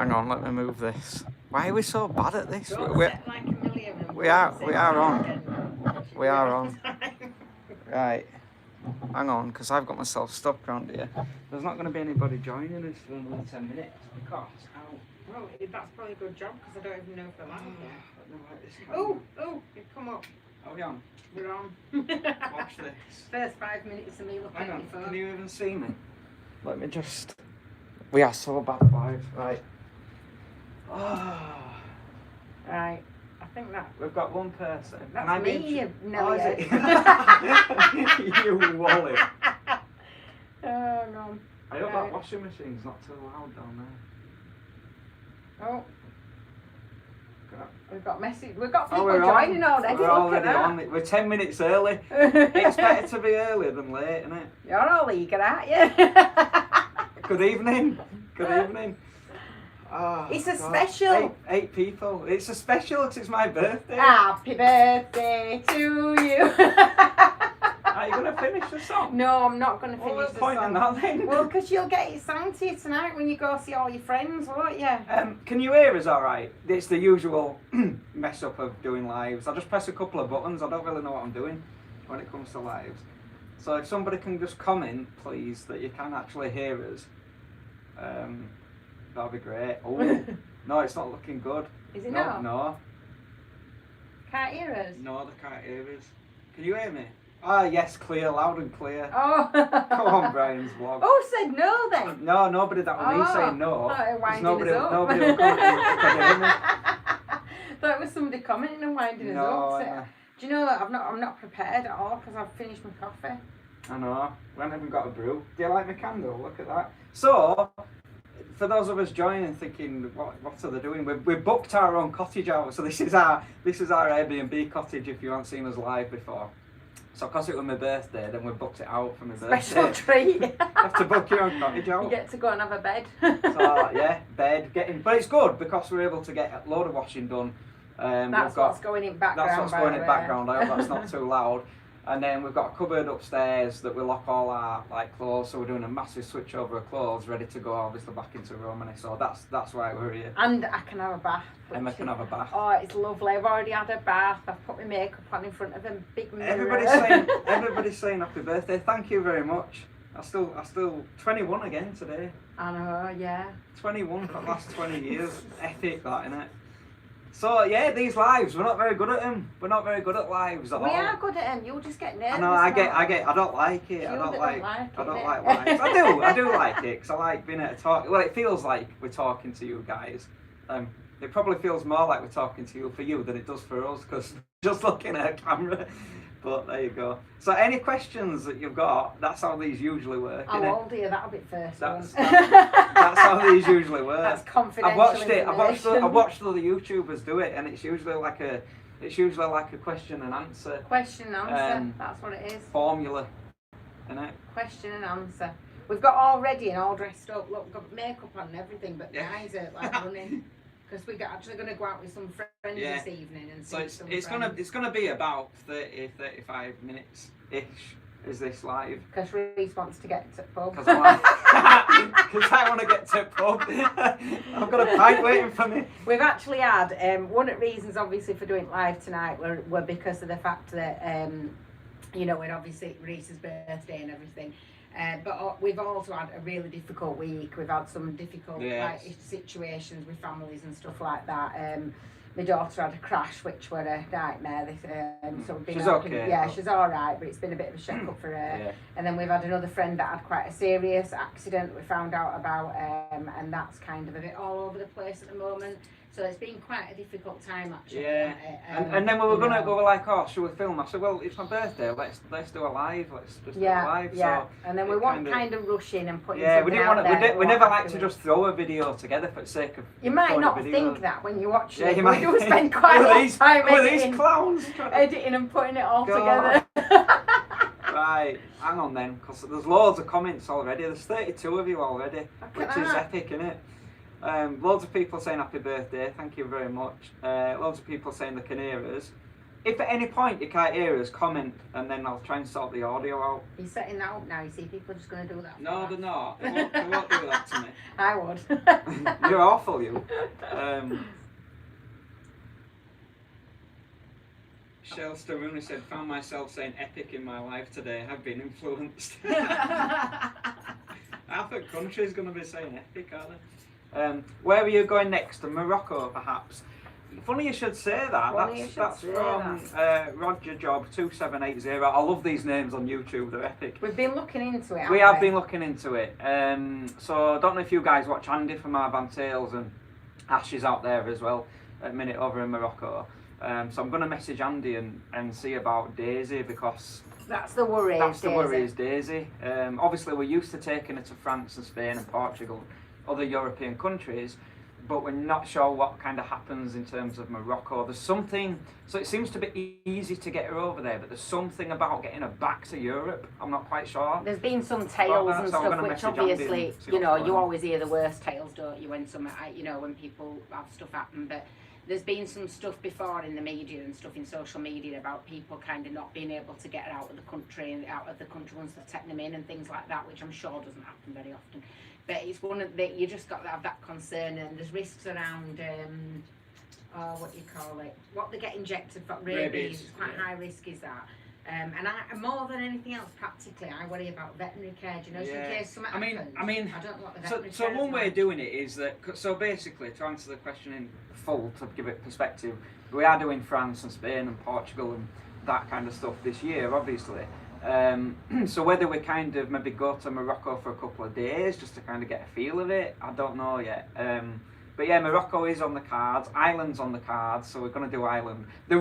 Hang on, let me move this. Why are we so bad at this? Don't We're, set like a million and we are say we are on. again. We are on. Right. Hang on, because I've got myself stuck around here. There's not going to be anybody joining us for another 10 minutes because. Ow. Well, that's probably a good job because I don't even know if they're live yet. Oh, Oh, you've come up. are we on? We're on. Watch this. First 5 minutes of me looking Hang at on, your phone. can you even see me? Let me just. We are so bad live, right? Oh. Right, I think that. We've got one person. That's Can I me, be you Oh, is Nelly. it? You wally. Oh, no. I hope Right. that washing machine's not too loud down there. Oh, God. we've got message. We've got people we're joining on. already. We're Look at already that. on. We're 10 minutes early. It's better to be earlier than late, isn't it? You're all eager, aren't you? Good evening. Good evening. Oh, It's a God. special. Eight people. It's a special because it's my birthday. Happy birthday to you. Are you going to finish the song? No, I'm not going to finish What's the the point in song. that then? Well, because you'll get it sang to you tonight when you go see all your friends, won't you? Can you hear us all right? It's the usual mess up of doing lives. I just press a couple of buttons. I don't really know what I'm doing when it comes to lives. So if somebody can just comment, please, that you can actually hear us, that'd be great. Oh, no, it's not looking good. Is it no, not? No, Can't hear us? no, they can't hear us. Can you hear me? Ah, yes, clear, loud and clear. Oh. Come on, Brian's vlog. Oh, said no then. No, nobody. That was me Oh, saying no. thought it There's winding us up. nobody will could hear me. Thought it was somebody commenting and winding us up. So, do you know that I'm not prepared at all because I've finished my coffee. I know. We haven't even got a brew. Do you like my candle? Look at that. So, for those of us joining, thinking, what are they doing? We've booked our own cottage out. So this is our Airbnb cottage. If you haven't seen us live before. So because it was my birthday, then we booked it out for my Special birthday. treat. You have to book your own cottage out. You get to go and have a bed. So yeah, bed, but it's good because we're able to get a load of washing done. That's what's going in background. That's what's going in background. I hope that's not too loud. And then we've got a cupboard upstairs that we lock all our clothes. So we're doing a massive switch over of clothes, ready to go obviously back into Romany. So that's why we're here. And I can have a bath. Emma can have a bath. Oh, it's lovely. I've already had a bath. I've put my makeup on in front of a big mirror. Everybody's saying happy birthday. Thank you very much. I still 21 again today. I know, yeah. 21 for the last 20 years. Epic that, innit? So yeah, these lives, we're not very good at them. We're not very good at lives at all. We are good at them. You'll just get nervous. I know. I don't like it. I don't like lives. I do like it because I like being able to talk. Well, it feels like we're talking to you guys. It probably feels more like we're talking to you for you than it does for us because just looking at a camera. But there you go. So any questions that you've got, that's how these usually work. How old are you? That'll be first. That's how these usually work. That's confidential. I've watched other YouTubers do it, and it's usually like a question and answer. Question and answer. That's what it is. Formula, isn't it? Question and answer. We've got all ready and all dressed up. Look, we've got makeup on and everything, but Yeah. guys are like running. Because we're actually going to go out with some friends this evening and see some friends. It's gonna be about 30-35 minutes ish. Is this live? Because Reese wants to get to the pub. Because I want to get to the pub. I've got a pint waiting for me. We've actually had one of the reasons obviously for doing it live tonight were because of the fact that you know, when obviously Reese's birthday and everything. But we've also had a really difficult week. We've had some difficult situations with families and stuff like that. My daughter had a crash, which were a nightmare. So we've been she's okay. Yeah, she's all right, but it's been a bit of a shock up for her. Yeah. And then we've had another friend that had quite a serious accident we found out about, and that's kind of a bit all over the place at the moment. So it's been quite a difficult time actually. Yeah. And then we were gonna go like, oh, should we film? I said, well, it's my birthday. Let's do a live. Let's just do a live. Yeah. So and then we want kind of rushing and putting. Yeah, we didn't want to. We never like to afterwards. just throw a video together for the sake of. You might not think that when you watch it. You might. We do spend quite a lot of time these clowns editing and putting it all God. together. Right, hang on then, because there's loads of comments already. There's 32 of you already, which is epic, isn't it? Loads of people saying happy birthday, thank you very much. Loads of people saying they can hear us. If at any point you can't hear us, comment, and then I'll try and sort the audio out. You're setting that up now, you see, people are just going to do that. No, they're not. They won't do that to me. I would. You're awful, you. Shelston Rooney said, found myself saying epic in my life today. I've been influenced. Half the country's going to be saying epic, aren't they? Where are you going next? To Morocco, perhaps? Funny you should say that. That's from Roger Job 2780. I love these names on YouTube. They're epic. We've been looking into it. We have been looking into it. So I don't know if you guys watch Andy from our band Tales, and Ash is out there as well at minute over in Morocco. So I'm going to message Andy and see about Daisy, because that's the worry. That's the worry is Daisy. Obviously we're used to taking her to France and Spain and Portugal, other European countries, but we're not sure what kind of happens in terms of Morocco. There's something, so it seems to be easy to get her over there, but there's something about getting her back to Europe. I'm not quite sure. There's been some tales and stuff, which obviously, you know, you always hear the worst tales, don't you, when when people have stuff happen, but there's been some stuff before in the media and stuff in social media about people kind of not being able to get out of the country once they've taken them in and things like that, which I'm sure doesn't happen very often. But it's one of the, you just got to have that concern, and there's risks around, what you call it, what they get injected for rabies. It's quite high risk, is that. And I, more than anything else, practically, I worry about veterinary care. Do you know, in case something happens. I mean, I don't know what the veterinary care is one way of doing it is that, so basically, to answer the question in full, to give it perspective, we are doing France and Spain and Portugal and that kind of stuff this year, obviously. So whether we kind of maybe go to Morocco for a couple of days just to kind of get a feel of it, I don't know yet. But yeah, Morocco is on the cards, Ireland's on the cards, so we're going to do Ireland. They're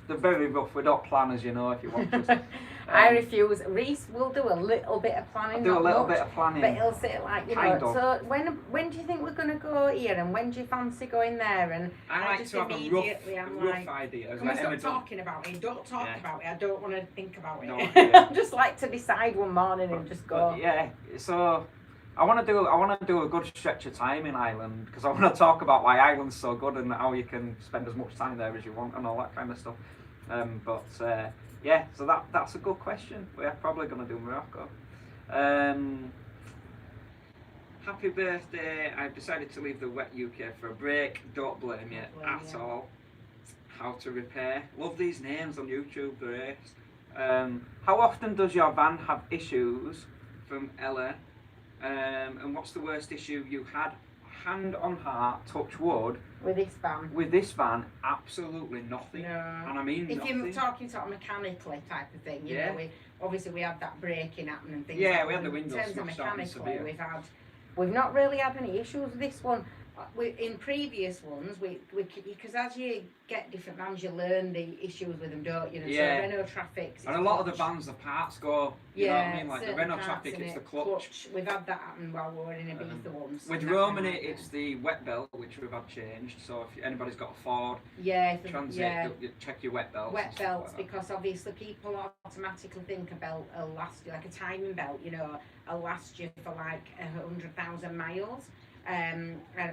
very rough, we don't plan, as you know, if you want to. I refuse. Reese will do a little bit of planning. I'll do a little bit of planning. But he'll say, like, you know, so when do you think we're going to go here, and when do you fancy going there? And I like just to have immediately, a rough idea. Come on, stop talking about it. Don't talk about it. I don't want to think about it. No, yeah. I just like to decide one morning and just go. Yeah, so I want to do a good stretch of time in Ireland, because I want to talk about why Ireland's so good and how you can spend as much time there as you want and all that kind of stuff. Yeah, so that's a good question. We're probably going to do Morocco. Happy birthday. I've decided to leave the wet UK for a break. Don't blame you at all. How to repair. Love these names on YouTube, the how often does your van have issues? From Ella. And what's the worst issue you had? Hand on heart, touch wood. With this van? With this van, absolutely nothing. No. And I mean if you're talking sort of mechanically type of thing, you know, we had that braking happen and things like that. Yeah, we had the windows smashed out. In terms of mechanically, we've not really had any issues with this one. In previous ones, because as you get different vans, you learn the issues with them, don't you? And so Renault Traffics. And a lot of the vans, the parts go, you know what I mean? Like the Renault Traffic, it's the clutch. We've had that happen while we were in Ibiza once. With Romany, it's the wet belt, which we've had changed. So if anybody's got a Ford Transit, check your wet belts. Wet belts, like because obviously people automatically think a belt will last you, like a timing belt, you know, will last you for like 100,000 miles.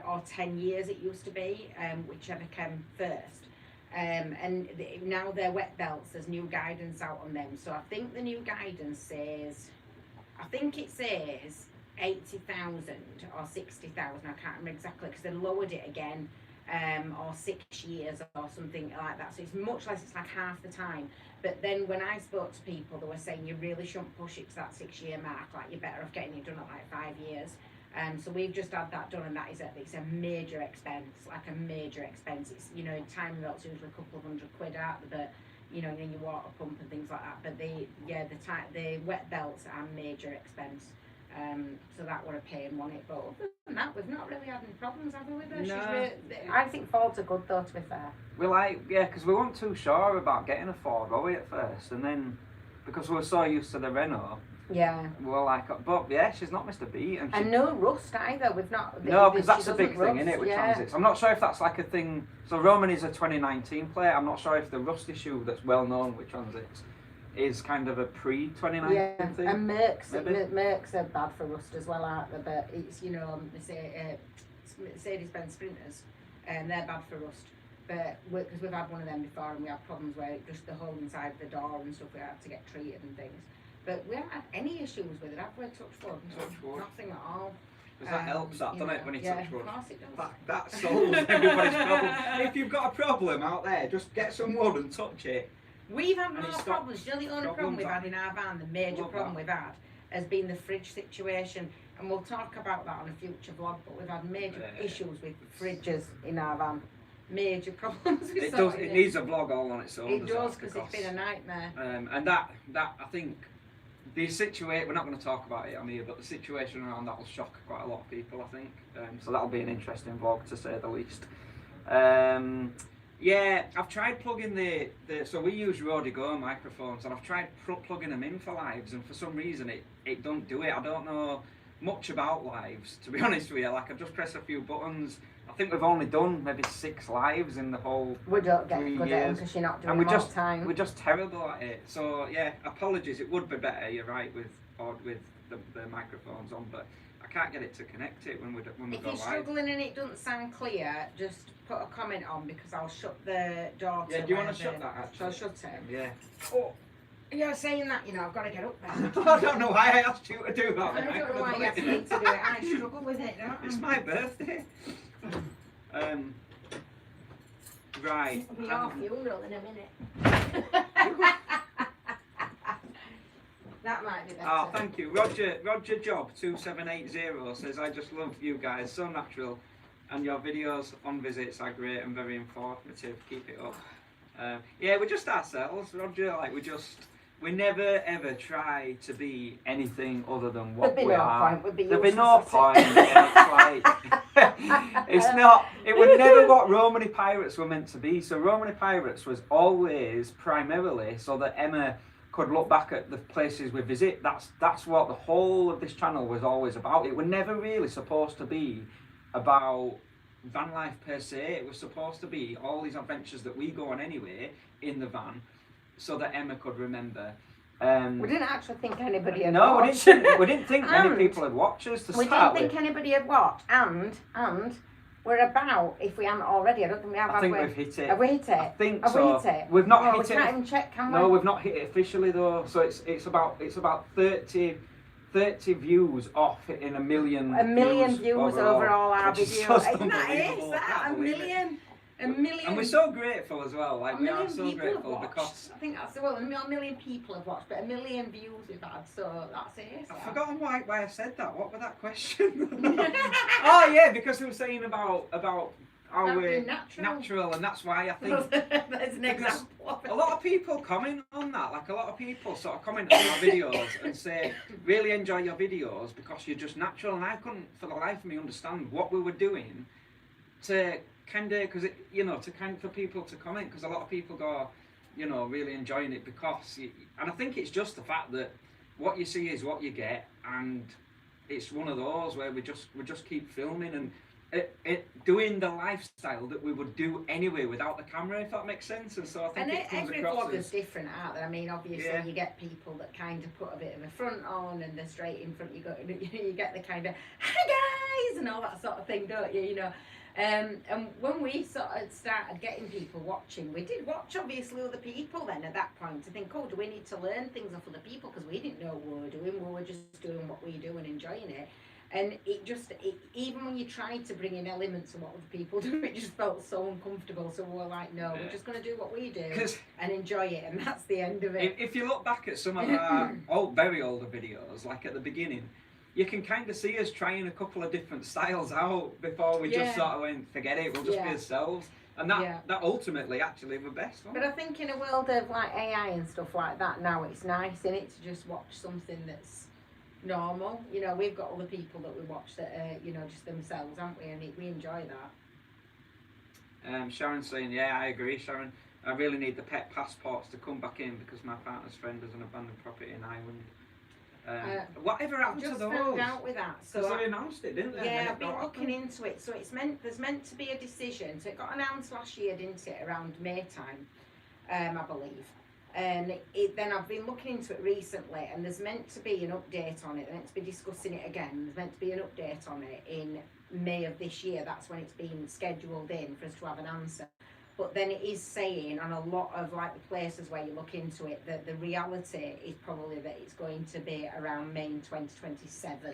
Or 10 years it used to be, whichever came first. And now they're wet belts, there's new guidance out on them. So I think the new guidance says, I think it says 80,000 or 60,000, I can't remember exactly, because they lowered it again, or 6 years or something like that. So it's much less, it's like half the time. But then when I spoke to people, they were saying you really shouldn't push it to that 6 year mark, like you're better off getting it done at like 5 years. So we've just had that done, and that is it's a major expense, like a major expense. It's, you know, timing belts usually a couple of £100 out, but you know, in your water pump and things like that. But the wet belts are a major expense. So that would have paid on it. But other than that, we've not really had any problems, have we, with her? No. I think Fords are good though, to be fair. Because we weren't too sure about getting a Ford, were we, at first? And then, because we were so used to the Renault, we're like, but yeah, she's not Mr. Beat. And no rust either. We've not. No, because that's a big thing, isn't it, with transits? I'm not sure if that's like a thing. So Romany's a 2019 plate. I'm not sure if the rust issue that's well known with transits is kind of a pre-2019 thing. And Mercs are bad for rust as well, aren't they? But it's, you know, Mercedes-Benz Sprinters, and they're bad for rust. but because we've had one of them before and we had problems where just the hole inside the door and stuff we had to get treated and things. But we haven't had any issues with it, have we? Touch wood. Nothing at all. Because that helps, that, doesn't it, when you touch wood? Of course it does. That solves everybody's problem. If you've got a problem out there, just get some wood and touch it. We've had more problems. You know, the only problem we've had in our van, the major problem we've had, has been the fridge situation. And we'll talk about that on a future vlog, but we've had major issues with fridges in our van. Major problems with it needs a vlog all on its own. It does, because it's been a nightmare. And that I think, the situation, we're not going to talk about it on here, but the situation around that will shock quite a lot of people, I think. So that'll be an interesting vlog, to say the least. Yeah, I've tried plugging the so we use Rode Go microphones, and I've tried plugging them in for lives, and for some reason it don't do it. I don't know much about lives, to be honest with you. Like, I just press a few buttons. I think we've only done maybe 6 lives in the whole 3 years. We don't get good at them because you're not doing it all the time. We're just terrible at it. So yeah, apologies. It would be better, you're right, with the microphones on, but I can't get it to connect it when we go live. If you're struggling and it doesn't sound clear, just put a comment on, because I'll shut the door. Yeah, do you want to shut that, actually? Shall I shut it? Yeah. Oh, you're saying that, you know, I've got to get up there. I don't know why I asked you to do that. I don't know why you asked me to do it. I struggle with it, don't I? It's my birthday. Right. It'll be our funeral in a minute. That might be better. Oh, thank you. Roger Job 2780 says, I just love you guys, so natural, and your videos on visits are great and very informative. Keep it up. Yeah, we're just ourselves, Roger. Like, we never ever try to be anything other than what we are. There'd be no point. Yeah, it's not. It was never what Romany Pirates were meant to be. So Romany Pirates was always primarily so that Emma could look back at the places we visit. That's what the whole of this channel was always about. It was never really supposed to be about van life per se. It was supposed to be all these adventures that we go on anyway in the van, so that Emma could remember. We didn't actually think anybody had watched. No, we didn't think many people had watched us to start with. We didn't think anybody had watched, and we're about, if we haven't already, I don't think we have. I think we've hit it. Have we hit it? I think have so. We hit it? We've not hit it. We can't even check, can we? No, we've not hit it officially though. So it's about 30 views off in a million. A million views over all our videos. Isn't that it? That a million? A million. And we're so grateful as well. Like, we are so grateful because I think that's a million people have watched, but a million views we've had. So that's it. I've forgotten why I said that. What was that question? Oh yeah, because we were saying about how we're natural, and that's why I think that's an example. A lot of people comment on that. Like, a lot of people sort of comment on our videos and say, really enjoy your videos because you're just natural. And I couldn't for the life of me understand what we were doing to kind of, because for people to comment, because a lot of people go, really enjoying it because and I think it's just the fact that what you see is what you get, and it's one of those where we just keep filming and doing the lifestyle that we would do anyway without the camera, if that makes sense. And so I think every vlog is different, aren't there? I mean, obviously you get people that kind of put a bit of a front on, and they're straight in front. You get the kind of hi guys and all that sort of thing, don't you? And when we sort of started getting people watching, we did watch obviously other people then at that point to think, oh, do we need to learn things off other people? Because we didn't know what we were doing. We were just doing what we do and enjoying it. And even when you tried to bring in elements of what other people do, it just felt so uncomfortable. So we were like, no, we're just going to do what we do and enjoy it. And that's the end of it. If you look back at some of our very older videos, like at the beginning, you can kind of see us trying a couple of different styles out before we just sort of went, forget it, we'll just be ourselves. And that ultimately actually were best one. But I think in a world of like AI and stuff like that now, it's nice, isn't it, to just watch something that's normal. We've got other people that we watch that are, just themselves, haven't we? And we enjoy that. Sharon's saying, yeah, I agree, Sharon. I really need the pet passports to come back in because my partner's friend has an abandoned property in Ireland. Whatever happened to those? I just found out with that. So they announced it, didn't they? Yeah, I've been looking into it. So there's meant to be a decision. So it got announced last year, didn't it? Around May time, I believe. And then I've been looking into it recently, and there's meant to be an update on it. They're meant to be discussing it again. There's meant to be an update on it in May of this year. That's when it's been scheduled in for us to have an answer. But then it is saying on a lot of like the places where you look into it that the reality is probably that it's going to be around May 2027.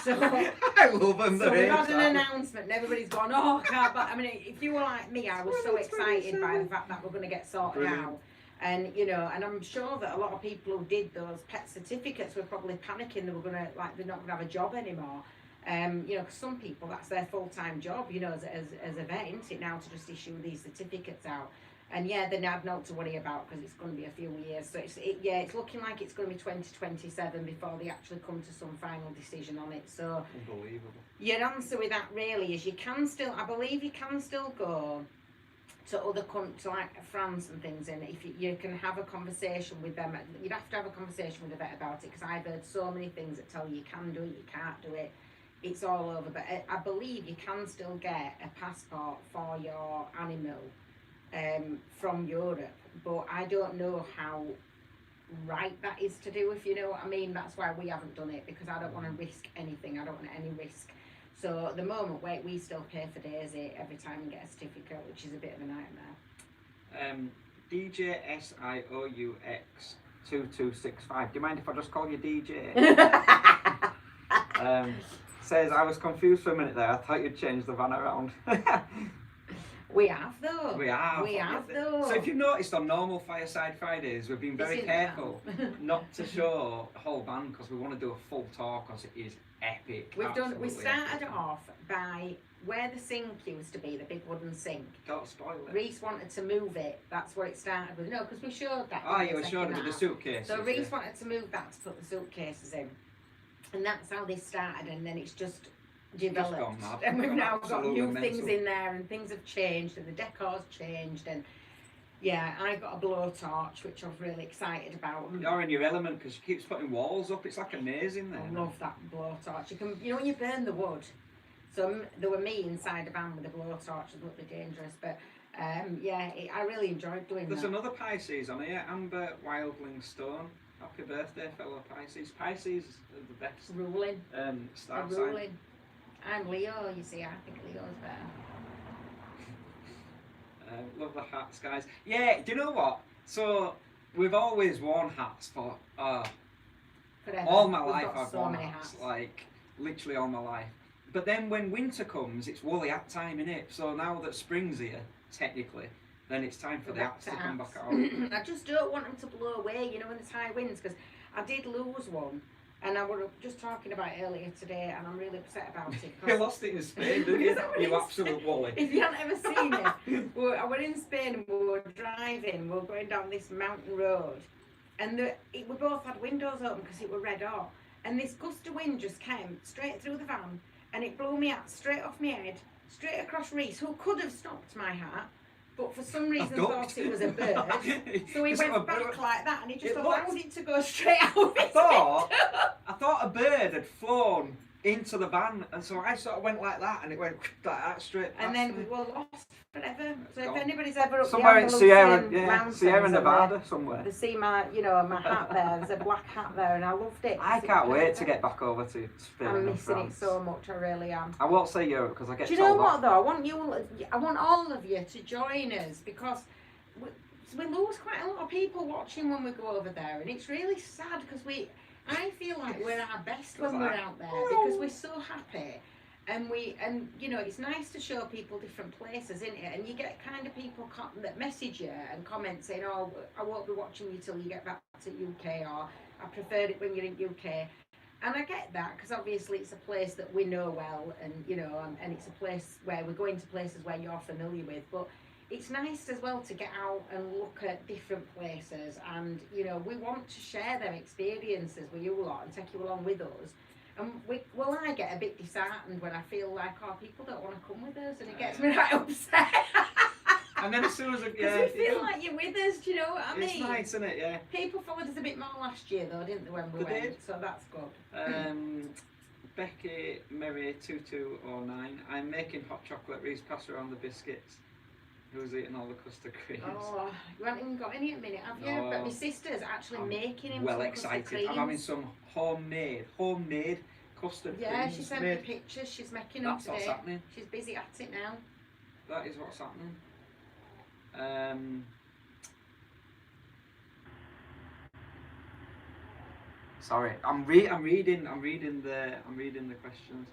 So I love them. so we've had an announcement and everybody's gone, oh, I can't. But I mean, if you were like me, I was so excited by the fact that we're going to get sorted out. And you know, and I'm sure that a lot of people who did those pet certificates were probably panicking they were gonna like they're not gonna have a job anymore. You know, because some people that's their full-time job. You know, as a vet, isn't it now to just issue these certificates out? And yeah, then I've not to worry about because it's going to be a few years. So it's looking like it's going to be 2027 before they actually come to some final decision on it. So unbelievable. Your answer with that really is you can still, I believe you can still go to other countries like France and things, and if you can have a conversation with them, you'd have to have a conversation with a vet about it because I've heard so many things that tell you can do it, you can't do it. It's all over, but I believe you can still get a passport for your animal from Europe, but I don't know how right that is to do, if you know what I mean. That's why we haven't done it, because I don't want to risk anything. I don't want any risk. So at the moment, we still pay for Daisy every time we get a certificate, which is a bit of a nightmare. DJSIOUX2265. Do you mind if I just call you DJ? Says, I was confused for a minute there. I thought you'd change the van around. We have though. We have though. So if you've noticed on normal Fireside Fridays, we've been very careful not to show a whole van because we want to do a full tour because it is epic. We started off by where the sink used to be, the big wooden sink. Don't spoil it. Reese wanted to move it. That's where it started with. No, because we showed that. Oh, you were showing it with the suitcases. So Reese wanted to move that to put the suitcases in. And that's how this started, and then it's just developed, and we've now got new things in there, and things have changed, and the decor's changed, and yeah, I got a blowtorch, which I was really excited about. You're in your element because she keeps putting walls up. It's like amazing there. I love that blowtorch. You can, you know, when you burn the wood. So there were me inside a van with a blowtorch. It looked dangerous, but yeah, I really enjoyed doing that. There's another Pisces on here, Amber Wildling Stone. Happy birthday, fellow Pisces. Pisces are the best. Ruling. Star ruling. Sign. I'm Leo, you see, I think Leo's better. Love the hats, guys. Yeah, do you know what? So, we've always worn hats for all my life. I've worn hats, like, literally all my life. But then when winter comes, it's woolly hat time, innit? So now that spring's here, technically, then it's time for the hats to come back out. I just don't want them to blow away, you know, when there's high winds, because I did lose one. And I was just talking about it earlier today, and I'm really upset about it. You lost it in Spain, didn't you? You absolute wally. If you haven't ever seen it, I went in Spain and we were driving, we were going down this mountain road, and we both had windows open because it were red hot. And this gust of wind just came straight through the van, and it blew me out straight off my head, straight across Reese, who could have stopped my hat. But for some reason thought it was a bird, so he went back like that, and he just allowed it to go straight out. I thought a bird had flown into the van, and so I sort of went like that, and it went like that straight past. And then we were lost forever. So if anybody's ever up somewhere in Sierra Nevada, they, somewhere, they see my, you know, my hat there. There's a black hat there, and I loved it. I can't wait to get back over to Spain. I'm missing it so much. I really am. I won't say Europe because I get. Do you know what though? I want all of you to join us because we lose quite a lot of people watching when we go over there, and it's really sad because I feel like we're our best when we're out there because we're so happy, and you know, it's nice to show people different places, isn't it? And you get kind of people that message you and comment saying, oh, I won't be watching you till you get back to UK, or I preferred it when you're in UK. And I get that because obviously it's a place that we know well, and you know, and it's a place where we're going to places where you're familiar with, but it's nice as well to get out and look at different places, and you know, we want to share their experiences with you lot and take you along with us. And I get a bit disheartened when I feel like, oh, people don't want to come with us, and it gets me right upset. And then as soon as we feel like you're with us, do you know what I mean? It's nice, isn't it? Yeah. People followed us a bit more last year though, didn't they, when we went? So that's good. Becky Mary 2209. I'm making hot chocolate. Reese, pass around the biscuits. Who's eating all the custard creams? Oh, you haven't even got any at the minute, have you? But my sister's actually making him well excited. I'm having some homemade custard creams. Yeah, she sent me pictures. She's making them today. What's happening. She's busy at it now. That is what's happening. Sorry, I'm reading the questions.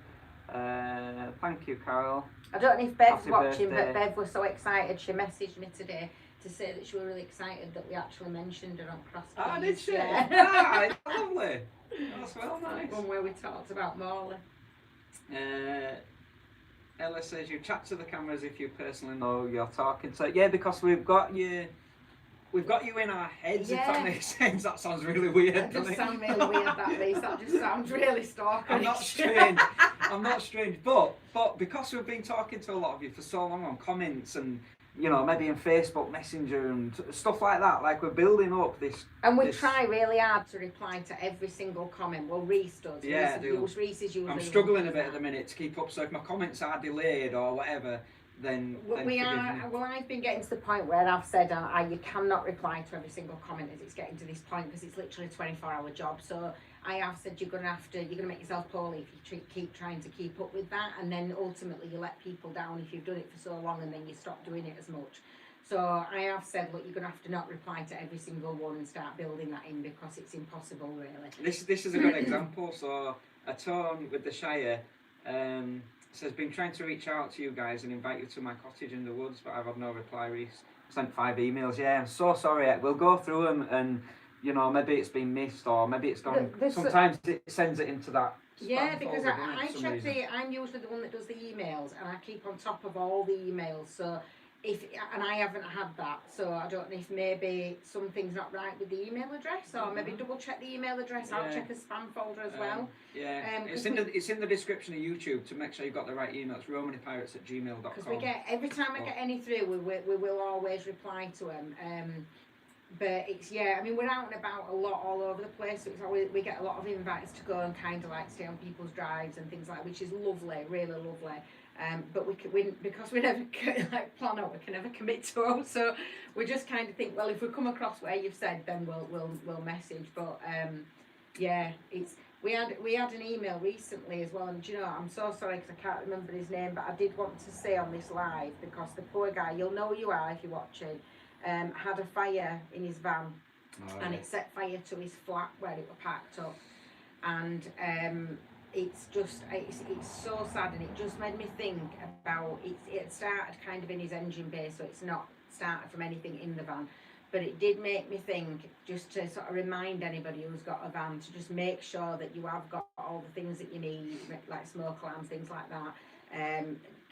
Thank you, Carol. I don't know if Bev's Happy watching, birthday. but Bev was so excited. She messaged me today to say that she was really excited that we actually mentioned her on Cross Keys. Ah, did she? Yeah. Lovely. That's well nice. One where we talked about Morley. Ella says you chat to the cameras if you personally know you're talking to. Yeah, because we've got you in our heads. If that makes sense. That sounds really weird. That does sound really weird. That Reese. That just sounds really stalkerish. I'm not strange. I'm not strange, but because we've been talking to a lot of you for so long on comments and maybe in Facebook Messenger and stuff like that, like we're building up this. And we try really hard to reply to every single comment. Well, Reese does. Yeah, Reese is usually. I'm struggling a bit at the minute to keep up. So if my comments are delayed or whatever, then we are. Well, I've been getting to the point where I've said you cannot reply to every single comment as it's getting to this point because it's literally a 24-hour job. So I have said you're gonna make yourself poorly if you keep trying to keep up with that, and then ultimately you let people down if you've done it for so long and then you stop doing it as much. So I have said, look, you're gonna have to not reply to every single one and start building that in because it's impossible, really. This is a good example. So a tone with the Shire. Says, been trying to reach out to you guys and invite you to my cottage in the woods, but I've had no reply. Reese sent 5 emails. Yeah, I'm so sorry. We'll go through them and, maybe it's been missed or maybe it's gone. Sometimes it sends it into that. Yeah, because I check I'm usually the one that does the emails and I keep on top of all the emails. So and I haven't had that, so I don't know if maybe something's not right with the email address, or maybe double check the email address. I'll check a spam folder as well. Yeah, it's in the description of YouTube to make sure you've got the right email. It's romanypirates@gmail.com. Because we get every time I get any through, we will always reply to them. But it's I mean we're out and about a lot all over the place, so it's always, we get a lot of invites to go and kind of like stay on people's drives and things like that, which is lovely, really lovely. But because we never plan out, we can never commit to it. So we just kind of think, well, if we come across where you've said, then we'll message. But we had an email recently as well, and do you know, I'm so sorry because I can't remember his name, but I did want to say on this live because the poor guy, you'll know who you are if you're watching, had a fire in his van, and it set fire to his flat where it was parked up, and it's so sad, and it just made me think about it started kind of in his engine bay, so it's not started from anything in the van, but it did make me think, just to sort of remind anybody who's got a van to just make sure that you have got all the things that you need, like smoke alarms, things like that,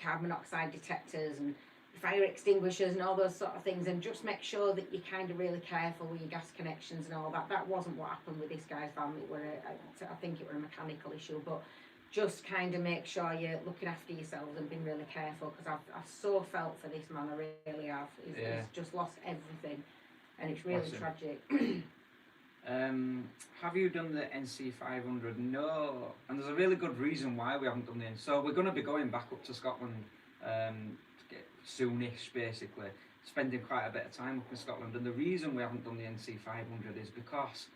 carbon monoxide detectors and fire extinguishers and all those sort of things, and just make sure that you're kind of really careful with your gas connections and all that. That wasn't what happened with this guy's van. I think it was a mechanical issue, but just kind of make sure you're looking after yourselves and being really careful, because I've so felt for this man. I really have. He's just lost everything, and it's really tragic. Have you done the NC 500? No, and there's a really good reason why we haven't done the NC. So we're going to be going back up to Scotland soonish, basically, spending quite a bit of time up in Scotland, and the reason we haven't done the NC 500 is because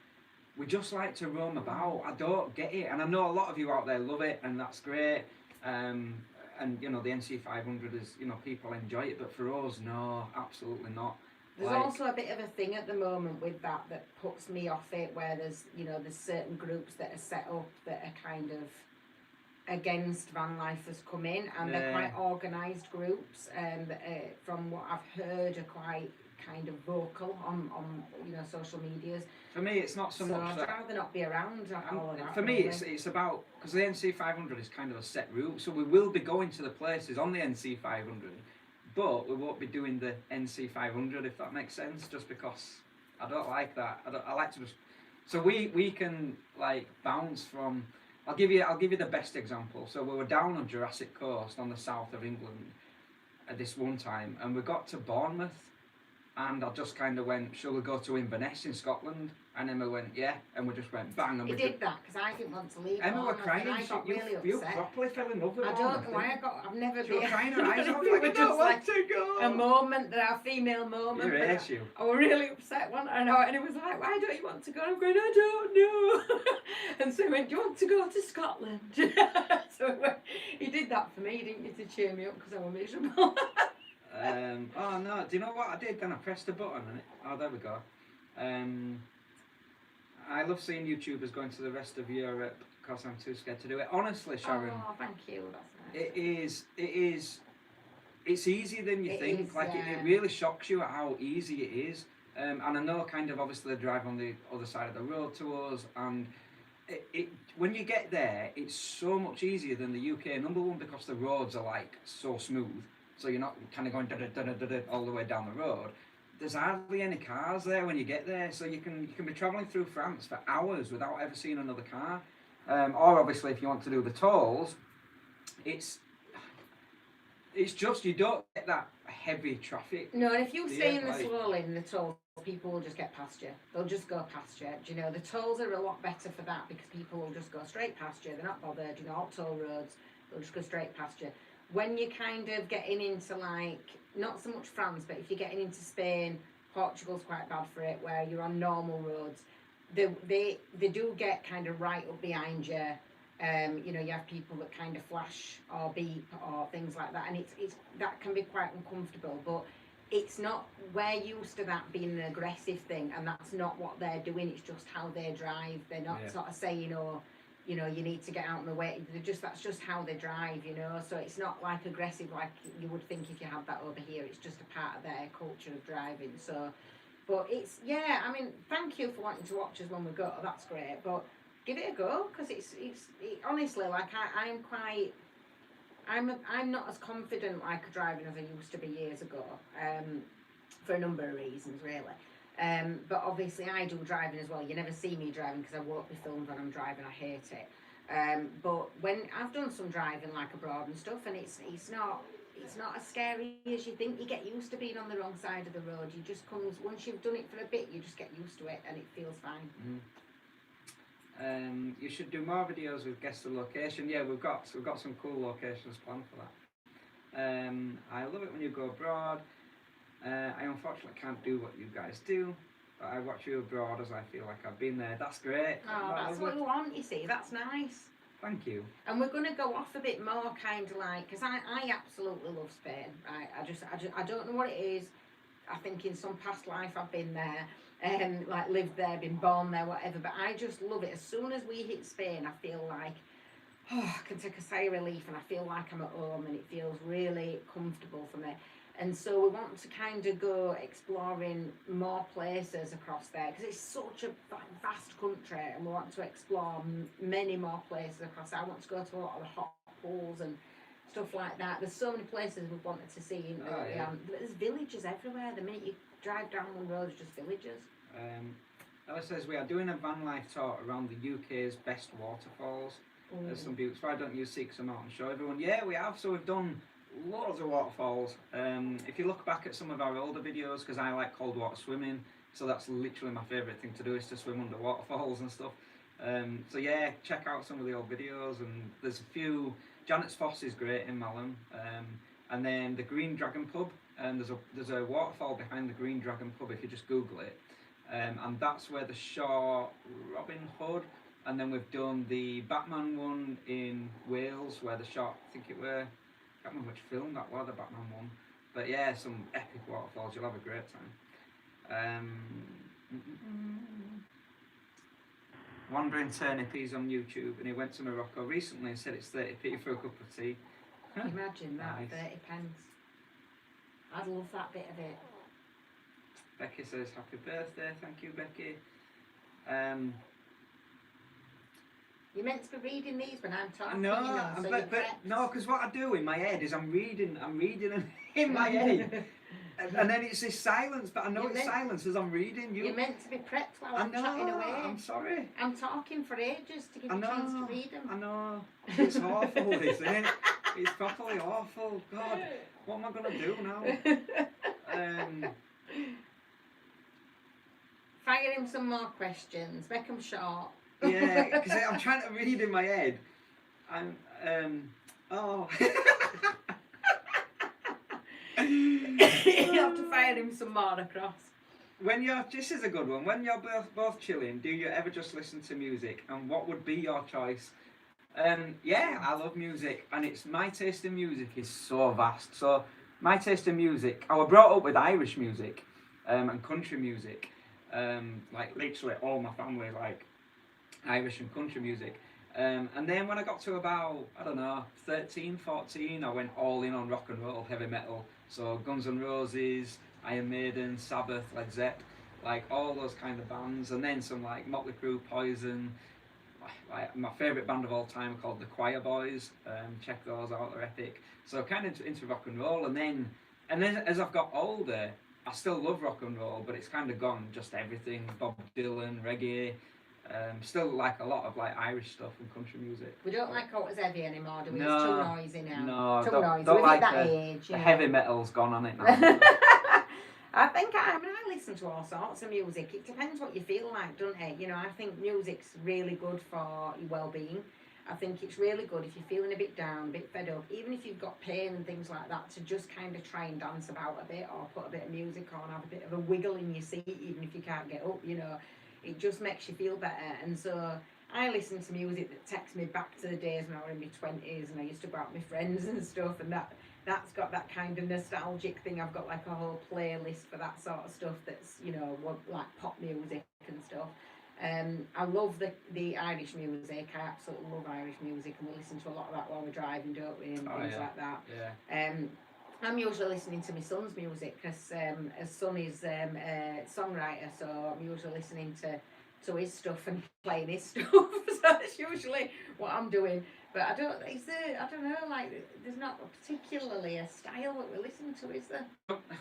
we just like to roam about. I don't get it, and I know a lot of you out there love it, and that's great, and the NC 500 is, people enjoy it, but for us, no, absolutely not. There's also a bit of a thing at the moment with that puts me off it, where there's certain groups that are set up that are kind of against van lifers come in, and they're quite organised groups, and from what I've heard are quite kind of vocal on social medias. For me, it's not so much I'd rather not be around all of that. For me, it's about, because the NC 500 is kind of a set route, so we will be going to the places on the NC 500, but we won't be doing the NC 500, if that makes sense, just because I don't like that. I like to just, so we can like bounce from. I'll give you the best example. So we were down on Jurassic Coast on the south of England at this one time, and we got to Bournemouth, and I just kind of went, shall we go to Inverness in Scotland? And Emma went, yeah, and we just went bang. And we did that because I didn't want to leave. Emma were crying. I got really upset. You properly fell in love with I don't know why I've never been. Crying her eyes out. Like, I don't want to go. A moment, our female moment. I was really upset one, and it was like, why don't you want to go? And I'm going, I don't know. And so he went, do you want to go to Scotland? So he did that for me, didn't you, to cheer me up because I was miserable. Oh no, do you know what I did? Then I pressed a button and there we go. I love seeing YouTubers going to the rest of Europe because I'm too scared to do it. Honestly, Sharon. Oh, thank you. That's It nice. is. It's easier than you think. Is, Like it really shocks you at how easy it is. And I know kind of obviously they drive on the other side of the road to us, and when you get there, it's so much easier than the UK. Number one, because the roads are like so smooth, so you're not kind of going da all the way down the road. There's hardly any cars there when you get there, so you can be travelling through France for hours without ever seeing another car. Or obviously, if you want to do the tolls, it's just you don't get that heavy traffic. No, and if you stay in the slow lane, the tolls, people will just get past you. They'll just go past you. Do you know, the tolls are a lot better for that because people will just go straight past you. They're not bothered. You know, all toll roads, they'll just go straight past you. When you're kind of getting into like, not so much France, but if you're getting into Spain, Portugal's quite bad for it, where you're on normal roads, they do get kind of right up behind you. You know, you have people that kind of flash or beep or things like that, and it's that can be quite uncomfortable. But it's not, we're used to that being an aggressive thing, and that's not what they're doing. It's just how they drive. They're not sort of saying, oh, you know, you need to get out of the way. That's just how they drive, you know. So it's not like aggressive like you would think if you had that over here. It's just a part of their culture of driving. So, but it's, yeah, I mean, thank you for wanting to watch us when we go. That's great. But give it a go, because it's honestly, like I'm not as confident like driving as I used to be years ago, for a number of reasons really. But obviously I do driving as well. You never see me driving because I won't be filmed when I'm driving. I hate it. But when I've done some driving like abroad and stuff, and it's not as scary as you think. You get used to being on the wrong side of the road. You just once you've done it for a bit, you just get used to it and it feels fine. You should do more videos with guess the location. Yeah, we've got some cool locations planned for that. I love it when you go abroad. I unfortunately can't do what you guys do, but I watch you abroad as I feel like I've been there. That's great. Oh, that's what you want, you see. That's nice. Thank you. And we're going to go off a bit more kind of like, because I absolutely love Spain. Right? I don't know what it is. I think in some past life I've been there, like lived there, been born there, whatever. But I just love it. As soon as we hit Spain, I feel like, I can take a sigh of relief, and I feel like I'm at home, and it feels really comfortable for me. And so we want to kind of go exploring more places across there, because it's such a vast country, and we want to explore many more places across there. I want to go to a lot of the hot pools and stuff like that. There's so many places we've wanted to see. There's villages everywhere. The minute you drive down one road, there's just villages. Ella says we are doing a van life tour around the UK's best waterfalls. There's some beauties. Why don't you seek some out and show everyone? Yeah, we have. So we've done loads of waterfalls. If you look back at some of our older videos, because I like cold water swimming, so that's literally my favourite thing to do, is to swim under waterfalls and stuff. So yeah, check out some of the old videos, and there's a few. Janet's Foss is great in Malham, and then the Green Dragon Pub, and there's a waterfall behind the Green Dragon Pub if you just Google it, and that's where they shot Robin Hood. And then we've done the Batman one in Wales where they shot, I think it were, I can't remember which film that was, the Batman one, but yeah, some epic waterfalls. You'll have a great time. Wandering Turnip, he's on YouTube, and he went to Morocco recently and said it's 30p for a cup of tea. Imagine that, Nice. 30 pence. I'd love that bit of it. Becky says happy birthday. Thank you, Becky. You're meant to be reading these when I'm talking. No, you know, so but no, because what I do in my head is I'm reading in my head, and then it's this silence. But I know it's silence as I'm reading. You're meant to be prepped while I'm chatting away. I'm sorry. I'm talking for ages to give you a chance to read them. I know. It's awful, this, isn't it? It's properly awful. God, what am I gonna do now? Fire him some more questions. Make them short. Yeah, because I'm trying to read in my head. You have to fire him some more across. This is a good one. When you're both chilling, do you ever just listen to music? And what would be your choice? Yeah, I love music, and it's my taste in music is so vast. So my taste in music, I was brought up with Irish music and country music. Like literally all my family like Irish and country music. And then when I got to about, I don't know, 13, 14, I went all in on rock and roll, heavy metal. So Guns N' Roses, Iron Maiden, Sabbath, Led Zepp, like all those kind of bands. And then some like Motley Crue, Poison. Like my favourite band of all time are called the Choir Boys. Check those out, they're epic. So kind of into rock and roll. And then as I've got older, I still love rock and roll, but it's kind of gone just everything. Bob Dylan, reggae. Still like a lot of like Irish stuff and country music. We don't like what was heavy anymore, do we? No, it's too noisy now. No, too don't, noisy. don't We're like at that the, age. The heavy metal's gone on it now. I mean, I listen to all sorts of music. It depends what you feel like, doesn't it? You know, I think music's really good for your well-being. I think it's really good if you're feeling a bit down, a bit fed up, even if you've got pain and things like that, to just kind of try and dance about a bit or put a bit of music on, have a bit of a wiggle in your seat, even if you can't get up, you know. It just makes you feel better. And so I listen to music that takes me back to the days when I was in my 20s and I used to go out with my friends and stuff, and that's got that kind of nostalgic thing. I've got like a whole playlist for that sort of stuff that's, you know, like pop music and stuff. I love the Irish music. I absolutely love Irish music, and we listen to a lot of that while we're driving, don't we, and things like that. Yeah. I'm usually listening to my son's music because his son is a songwriter, so I'm usually listening to his stuff and playing his stuff. So that's usually what I'm doing. But I don't know, like, there's not particularly a style that we listen to, is there?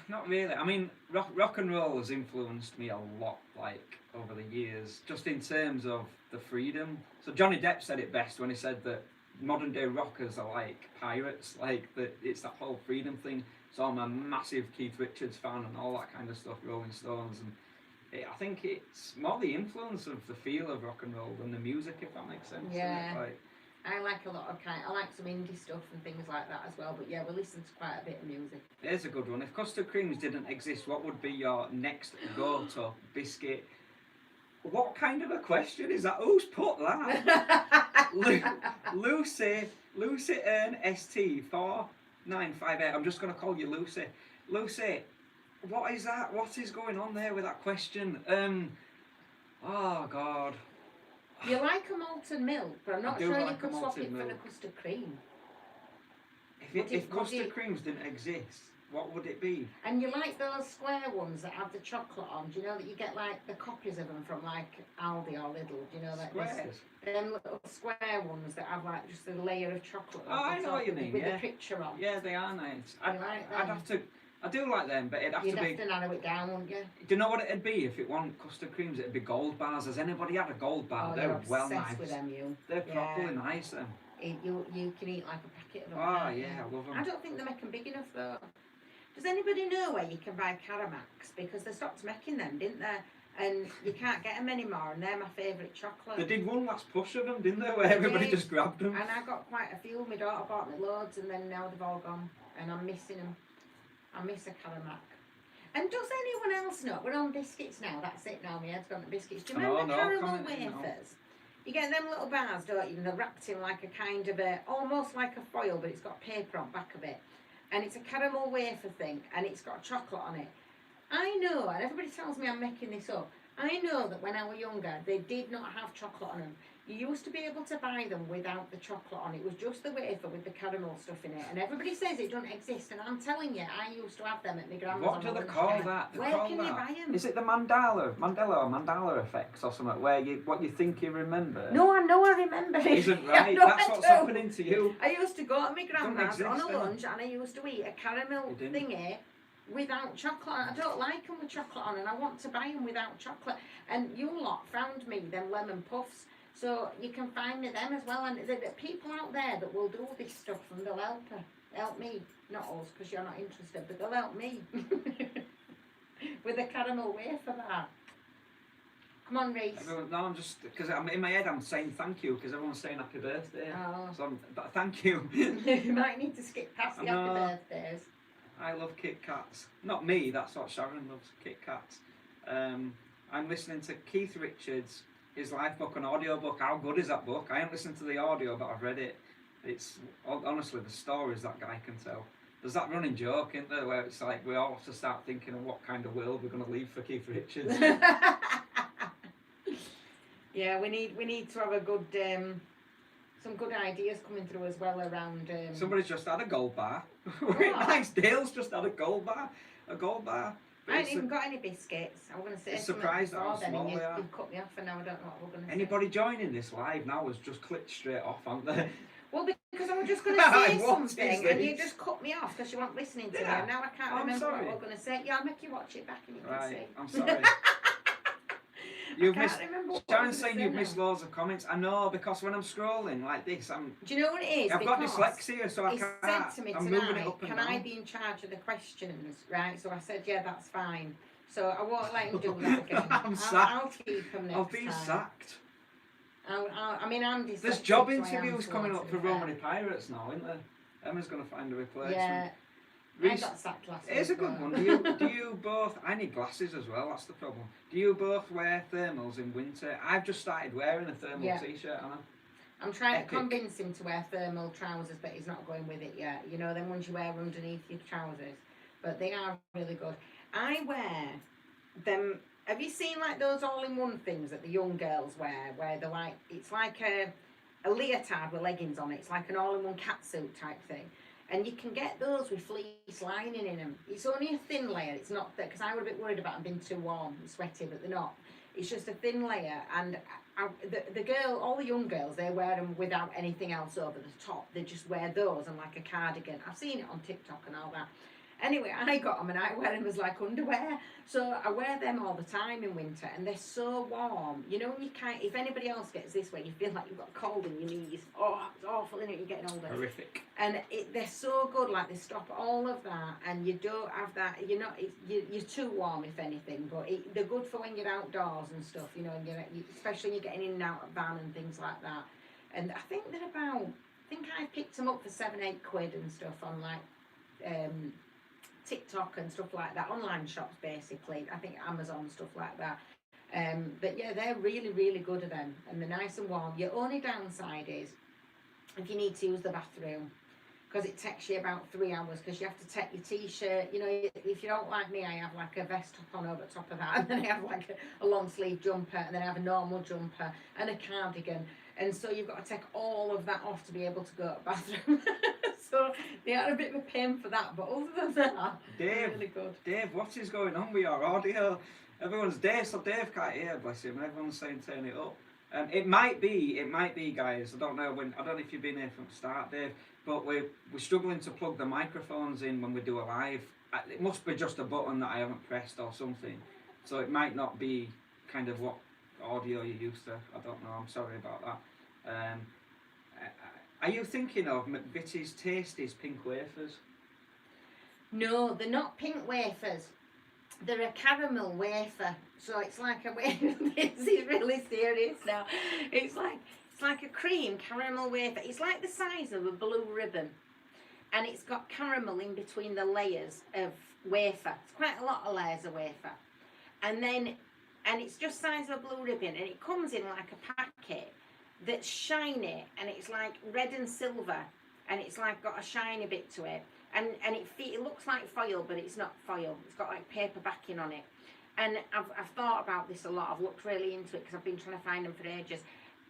Not really. I mean, rock and roll has influenced me a lot, like, over the years, just in terms of the freedom. So Johnny Depp said it best when he said that modern day rockers are like pirates, like that it's that whole freedom thing. So I'm a massive Keith Richards fan and all that kind of stuff, Rolling Stones, and I think it's more the influence of the feel of rock and roll than the music, if that makes sense. Yeah. Like, I like a lot of I like some indie stuff and things like that as well, but yeah, we listen to quite a bit of music. There's a good one. If custard creams didn't exist, what would be your next go-to biscuit? What kind of a question is that? Who's put that? Lucy Earn ST 4958. I'm just going to call you Lucy. Lucy, what is that? What is going on there with that question? Oh God. You like a malted milk, but I'm not sure like you could swap it milk. for the custard cream. If custard creams didn't exist, what would it be? And you like those square ones that have the chocolate on? Do you know that you get like the copies of them from like Aldi or Lidl? Do you know that? Squares? Them little square ones that have like just a layer of chocolate on Oh, I know what you mean, with yeah. the picture on. Yeah, they are nice. You like them? I do like them, but it'd have You'd to be... have to narrow it down, wouldn't you? Do you know what it'd be if it wasn't custard creams? It'd be gold bars. Has anybody had a gold bar? Oh, They're you're well obsessed nice. with them, you. They're properly nice, them. You can eat like a packet of them. Oh, yeah, I love them. I don't think they make them big enough, though. Does anybody know where you can buy Caramacs? Because they stopped making them, didn't they? And you can't get them anymore, and they're my favourite chocolate. They did one last push of them, didn't they? Where everybody just grabbed them. And I got quite a few. My daughter bought me loads, and then now they've all gone. And I'm missing them. I miss a Caramac. And does anyone else know? We're on biscuits now. That's it now. My head's gone to biscuits. Do you remember caramel wafers? You get them little bars, don't you? And they're wrapped in like a kind of almost like a foil, but it's got paper on back of it. And it's a caramel wafer thing, and it's got chocolate on it. I know, and everybody tells me I'm making this up, I know that when I was younger, they did not have chocolate on them. You used to be able to buy them without the chocolate on. It was just the wafer with the caramel stuff in it. And everybody says it doesn't exist, and I'm telling you, I used to have them at my grandma's. What do they call that? Where can you buy them? Is it the Mandela effects or something, where what you think you remember? No, I know I remember it. Isn't right? That's what's happening to you. I used to go to my grandma's on a lunch, and I used to eat a caramel thingy without chocolate. I don't like them with chocolate on, and I want to buy them without chocolate. And you lot found me them lemon puffs, so you can find me them as well. And there are people out there that will do this stuff, and they'll help me, not us, because you're not interested, but they'll help me with a caramel wafer bar. Come on, Reese. No, I'm just, because in my head I'm saying thank you because everyone's saying happy birthday. Oh. So but thank you. You might need to skip past the happy birthdays. I love Kit Kats. Not me, that's what Sharon loves, Kit Kats. I'm listening to Keith Richards, his life book, an audio book. How good is that book? I haven't listened to the audio, but I've read it. It's honestly the stories that guy can tell. there's that running joke, isn't there, where it's like we all have to start thinking of what kind of world we're going to leave for Keith Richards. Yeah, we need to have a good some good ideas coming through as well around. Somebody's just had a gold bar. Oh. Nice. Dale's just had a gold bar. A gold bar. I ain't even got any biscuits. I'm going to say surprised how small they are. You've cut me off and now I don't know what we're going to say. Anybody joining this live now has just clicked straight off, haven't they? Well, because I was just going to say something and you just cut me off because you weren't listening to me and now I can't remember what we're going to say. Yeah, I'll make you watch it back and you can see. I'm sorry. You've missed. Sharon's saying you've missed loads of comments. I know, because when I'm scrolling like this, Do you know what it is? I've got dyslexia, so I can't. Said to me I'm tonight, moving it up and can down. I be in charge of the questions? Right. So I said, yeah, that's fine. So I won't let him do that again. I'll keep him next time. I'll be sacked. I mean, I'm dyslexic. There's job interviews coming up for Romany Pirates now, isn't there? Emma's going to find a replacement. Yeah. I got sacked last week. It's a good one. Do you both? I need glasses as well. That's the problem. Do you both wear thermals in winter? I've just started wearing a thermal t-shirt, Anna. I'm trying to convince him to wear thermal trousers, but he's not going with it yet. You know, them ones you wear underneath your trousers, but they are really good. I wear them. Have you seen like those all-in-one things that the young girls wear, where they're like, it's like a leotard with leggings on it. It's like an all-in-one catsuit type thing. And you can get those with fleece lining in them. It's only a thin layer. It's not thick, because I was a bit worried about them being too warm and sweaty, but they're not. It's just a thin layer. And all the young girls, they wear them without anything else over the top. They just wear those and like a cardigan. I've seen it on TikTok and all that. Anyway, I got them and I wear them as like underwear. So I wear them all the time in winter and they're so warm. You know, when you can't, if anybody else gets this way, you feel like you've got a cold in your knees. Oh, it's awful, isn't it? You're getting older. Horrific. And they're so good, like they stop all of that and you don't have that, you're too warm if anything, but they're good for when you're outdoors and stuff, you know, and especially when you're getting in and out of van and things like that. And I think I picked them up for £7-8 and stuff on like, TikTok and stuff like that, online shops basically, I think Amazon, stuff like that. But yeah, they're really, really good at them and they're nice and warm. Your only downside is if you need to use the bathroom, because it takes you about 3 hours, because you have to take your t-shirt, you know, if you don't like me, I have like a vest top on over the top of that, and then I have like a long sleeve jumper, and then I have a normal jumper and a cardigan, and so you've got to take all of that off to be able to go to the bathroom. So they are a bit of a pain for that, but other than that, they're really good. Dave, what is going on with your audio? Everyone's Dave can't hear, bless him, and everyone's saying turn it up. It might be, guys. I don't know if you've been here from the start, Dave, but we're struggling to plug the microphones in when we do a live. It must be just a button that I haven't pressed or something. So it might not be kind of what audio you're used to. I don't know. I'm sorry about that. Are you thinking of McVitie's Tasties pink wafers? No, they're not pink wafers. They're a caramel wafer, so it's like a wafer. This is really serious now. It's like a cream caramel wafer. It's like the size of a blue ribbon, and it's got caramel in between the layers of wafer. It's quite a lot of layers of wafer, and it's just size of a blue ribbon, and it comes in like a packet that's shiny, and it's like red and silver, and it's like got a shiny bit to it. And it looks like foil, but it's not foil. It's got like paper backing on it. And I've thought about this a lot. I've looked really into it because I've been trying to find them for ages.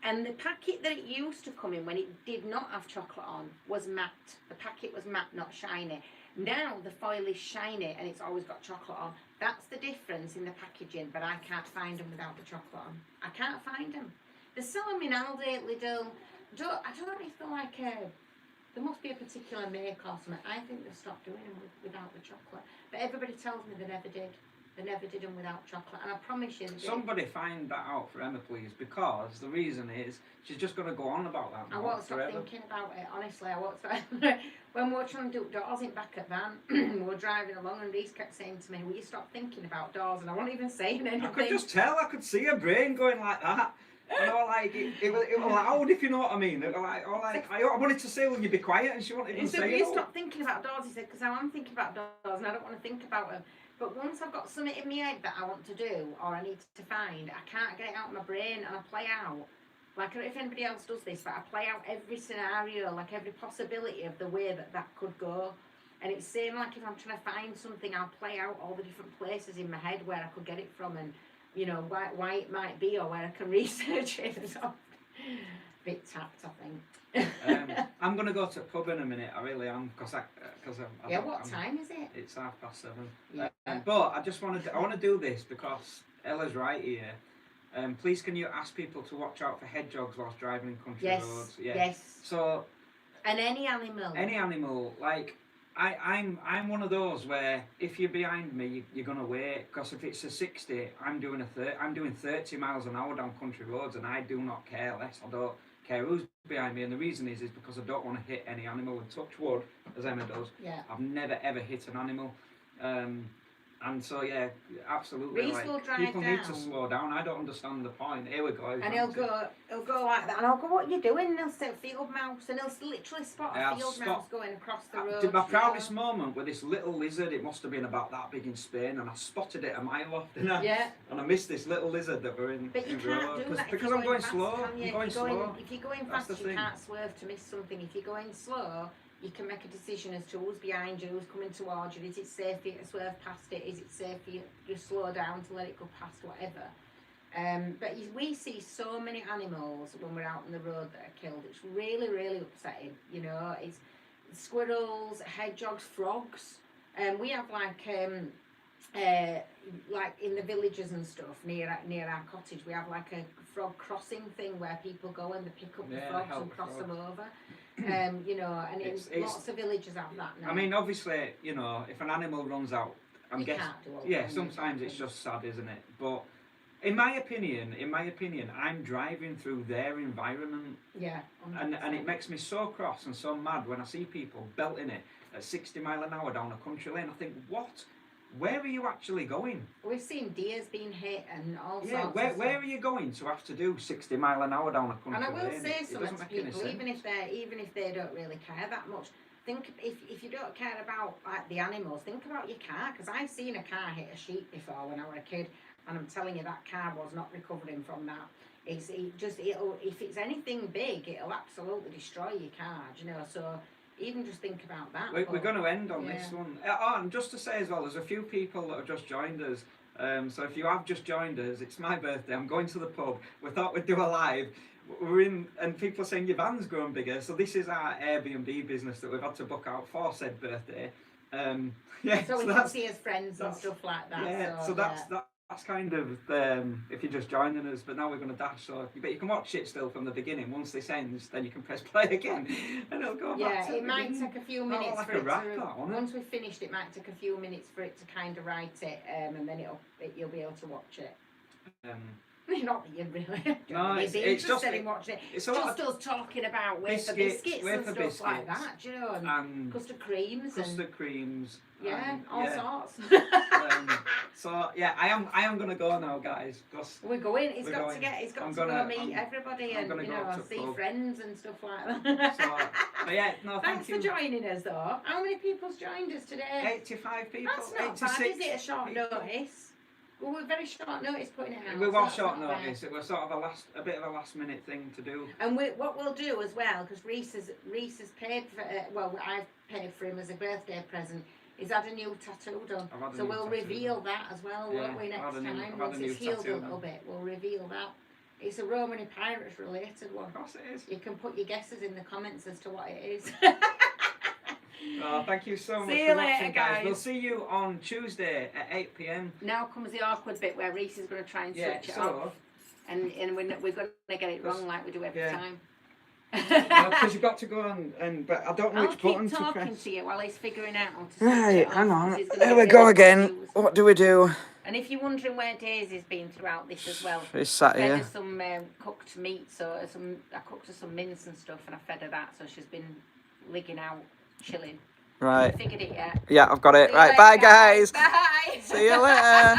And the packet that it used to come in when it did not have chocolate on was matte. The packet was matte, not shiny. Now the foil is shiny and it's always got chocolate on. That's the difference in the packaging, but I can't find them without the chocolate on. I can't find them. They sell them in Aldi, Lidl. I don't know if they're like there must be a particular make or something. I think they stopped doing them without the chocolate. But everybody tells me they never did. They never did them without chocolate. And I promise you they did. Somebody find that out for Emma, please, because the reason is she's just going to go on about that. I won't stop thinking about it, honestly. I won't stop. When we were trying to do doors in back at van, we were driving along and Reese kept saying to me, will you stop thinking about doors? And I wasn't even saying anything. I could just tell. I could see her brain going like that. You know, like it was loud, if you know what I mean. It was like I wanted to say, will you be quiet? And she wanted to say, you stop thinking about doors, he said, because I am thinking about doors and I don't want to think about them. But once I've got something in my head that I want to do or I need to find, I can't get it out of my brain and I play out. Like, I don't know if anybody else does this, but I play out every scenario, like every possibility of the way that could go. And it's same like if I'm trying to find something, I'll play out all the different places in my head where I could get it from, and you know why it might be, or where I can research it. So, bit tapped, I think. I'm gonna go to a pub in a minute. I really am, because yeah. What time is it? It's 7:30. Yeah. But I want to do this because Ella's right here. Please, can you ask people to watch out for hedgehogs whilst driving in country roads? Yeah. Yes. So. And any animal. Any animal, like I'm one of those where if you're behind me, you're gonna wait, because if it's a 60, I'm doing 30 miles an hour down country roads, and I do not care less. I don't care who's behind me, and the reason is because I don't want to hit any animal. And touch wood, as Emma does. Yeah. I've never ever hit an animal. And so yeah, absolutely. Reese like, will drive people down. need to slow down. I don't understand the point. Here we go. And he'll go like that, and I'll go, "What are you doing?" And he'll say, "Field mouse," and he'll literally spot a field mouse going across the road. My proudest moment with this little lizard. It must have been about that big in Spain, and I spotted it a mile off, didn't I? Yeah. And I missed this little lizard that were in. But you can't do that because I'm going slow. I'm going slow. If you're going fast, you can't swerve to miss something. If you're going slow, you can make a decision as to who's behind you, who's coming towards you. Is it safe for you to swerve past it? Is it safe for you to just slow down to let it go past, whatever? But we see so many animals when we're out on the road that are killed. It's really, really upsetting. You know, it's squirrels, hedgehogs, frogs. We have like in the villages and stuff near our cottage, we have like a frog crossing thing where people go and they pick up the frogs and cross them over. You know, and it's lots of villages have that now. I mean, obviously, you know, if an animal runs out, I'm guessing. Yeah, sometimes it's just sad, isn't it? But in my opinion, I'm driving through their environment. Yeah. And it makes me so cross and so mad when I see people belting it at 60 mile an hour down a country lane. I think, what? Where are you actually going? We've seen deers being hit and all sorts of stuff. Where are you going to have to do 60 mile an hour down a country lane? And I will say something to people, even if they don't really care that much. Think if you don't care about like the animals, think about your car. Because I've seen a car hit a sheep before when I was a kid, and I'm telling you that car was not recovering from that. If it's anything big, it'll absolutely destroy your car. You know, so. Even just think about that. We're going to end on this one. And just to say as well, there's a few people that have just joined us. So if you have just joined us, it's my birthday. I'm going to the pub. We thought we'd do a live. We're in, and people are saying your van's growing bigger. So this is our Airbnb business that we've had to book out for said birthday. So we can see his friends and stuff like that. Yeah. So that's kind of if you're just joining us, but now we're going to dash. But you can watch it still from the beginning. Once this ends, then you can press play again, and it'll go back to it might take a few minutes like for it once we've finished, it might take a few minutes for it to kind of write it, and then you'll be able to watch it. Not that you really. No, it's just in watching it. It's just us talking about wafer biscuits and stuff like that, you know, and custard creams. Yeah, all sorts. So yeah, I am gonna go now, guys. We're going. He's got to go meet everybody and see friends and stuff like that. But yeah, no, thanks for joining us though. How many people's joined us today? 85 people. That's not bad, is it? A short notice. Well, we're very short notice putting it out. We were short notice. It was sort of a bit of a last minute thing to do. And what we'll do as well, because Reese has paid for I've paid for him as a birthday present. He's had a new tattoo done, so we'll reveal that as well, won't we, next time? Once it's healed a little bit, we'll reveal that. It's a Romany Pirates related one. Of course it is. You can put your guesses in the comments as to what it is. Thank you so much for watching, guys. We'll see you on Tuesday at 8 p.m. Now comes the awkward bit where Reese is going to try and switch it off. And we're going to get it wrong like we do every time. Because you've got to go on, but I don't know which button to press. I'll keep talking to you while he's figuring out how to Right, hang on. There we go again. What do we do? And if you're wondering where Daisy's been throughout this as well, she's sat here. Fed her some cooked meat, I cooked her some mince and stuff, and I fed her that, so she's been ligging out, chilling. Right. Figured it yet? Yeah, I've got it. Right, bye guys. Bye. See you later.